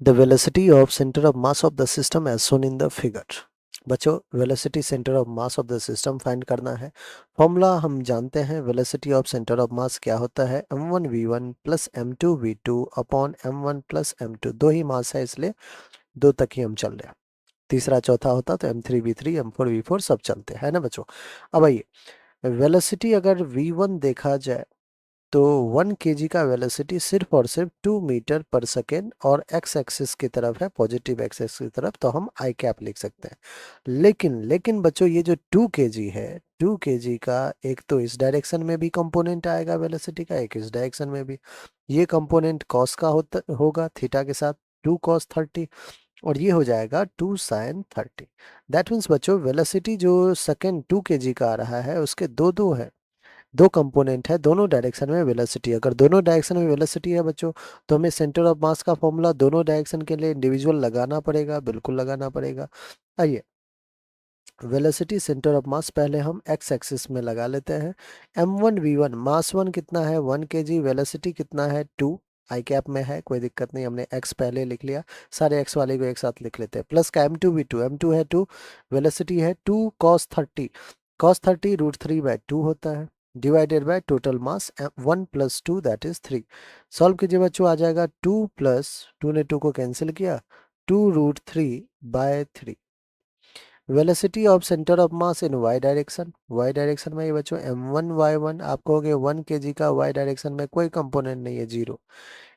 The velocity of center of mass of the system as shown in the figure. बच्चों velocity centre of mass of the system find करना है। Formula हम जानते हैं, velocity of centre of mass क्या होता है, m1v1 plus m2v2 upon m1 plus m2। दो ही मास है इसलिए दो तक ही हम चल रहे हैं। तीसरा चौथा होता तो m3v3 m4v4 सब चलते हैं ना बच्चों। अब आइए, वेलोसिटी अगर v1 देखा जाए तो 1 केजी का वेलोसिटी सिर्फ और सिर्फ 2 मीटर पर सेकेंड और एक्स एक्सिस की तरफ है, पॉजिटिव एक्स एक्सिस की तरफ, तो हम आई कैप लिख सकते हैं। लेकिन बच्चों ये जो 2 केजी है, 2 केजी का एक तो इस डायरेक्शन में भी कंपोनेंट आएगा वेलोसिटी का, एक इस डायरेक्शन में भी। ये कंपोनेंट कॉस का होगा थीटा के साथ, 2 cos 30, और ये हो जाएगा 2 sin 30। दैट मीन्स बच्चों वेलोसिटी जो सेकेंड 2 केजी का आ रहा है उसके दो दो है, दो कंपोनेंट है, दोनों डायरेक्शन में वेलोसिटी। अगर दोनों डायरेक्शन में वेलोसिटी है बच्चों तो हमें सेंटर ऑफ मास का फॉर्मूला दोनों डायरेक्शन के लिए इंडिविजुअल लगाना पड़ेगा, बिल्कुल लगाना पड़ेगा। आइए, वेलोसिटी सेंटर ऑफ मास पहले हम एक्स एक्सिस में लगा लेते हैं। m1v1 मास 1 कितना है 1 केजी, वेलोसिटी कितना है 2, आई कैप में है, कोई दिक्कत नहीं, हमने x पहले लिख लिया, सारे x वाले को एक साथ लिख लेते हैं। प्लस का m2v2, m2 है 2, वेलोसिटी है 2 cos 30, cos 30 √3/2 होता है, divided by total mass 1 plus 2 that is 3। Solve कीजिए बच्चों, आ जाएगा 2 प्लस 2 ने 2 को कैंसिल किया, 2√3/3। Velocity of centre of mass in Y direction, Y direction में ये बच्चों m1y1, आप कहोगे 1 केजी का वाई डायरेक्शन में कोई कंपोनेंट नहीं है, जीरो।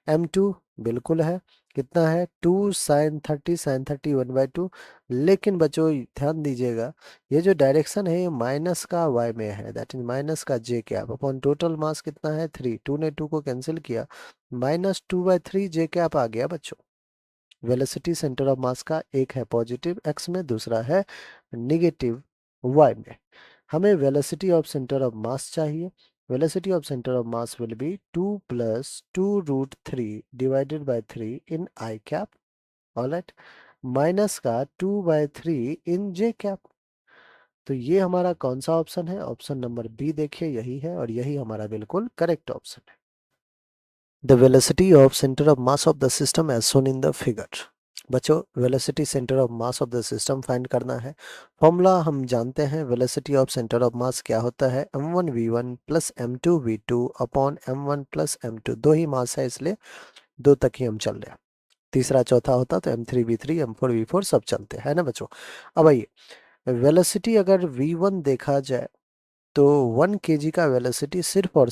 m2 बिल्कुल है, कितना है 2 sin 30, sin 30 1/2। लेकिन बच्चों ध्यान दीजिएगा, ये जो डायरेक्शन है ये माइनस का y में है, दैट इज माइनस का j cap upon total mass कितना है 3, 2 ने 2 को कैंसिल किया, -2/3 j कैप आ गया बच्चों। वेलोसिटी सेंटर ऑफ मास का एक है पॉजिटिव x में, दूसरा है निगेटिव y में। हमें velocity of centre of mass चाहिए। Velocity of centre of mass will be 2 plus 2√3 divided by 3 in i cap, alright, minus का 2/3 इन जे कैप। तो ये हमारा कौन सा ऑप्शन है, ऑप्शन नंबर बी देखिए, यही है और यही हमारा बिल्कुल करेक्ट ऑप्शन है। The velocity of centre of mass of the system as shown in the figure. बच्चों velocity centre of mass of the system find करना है। फॉर्मूला हम जानते हैं, velocity of centre of mass क्या होता है, m1v1 plus m2v2 upon m1 plus m2। दो ही मास है इसलिए दो तक ही हम चल रहे हैं। तीसरा चौथा होता तो m3v3 m4v4 सब चलते हैं ना बच्चों। अब आइए, वेलोसिटी अगर v1 देखा जाए तो 1 केजी का वेलोसिटी सिर्फ और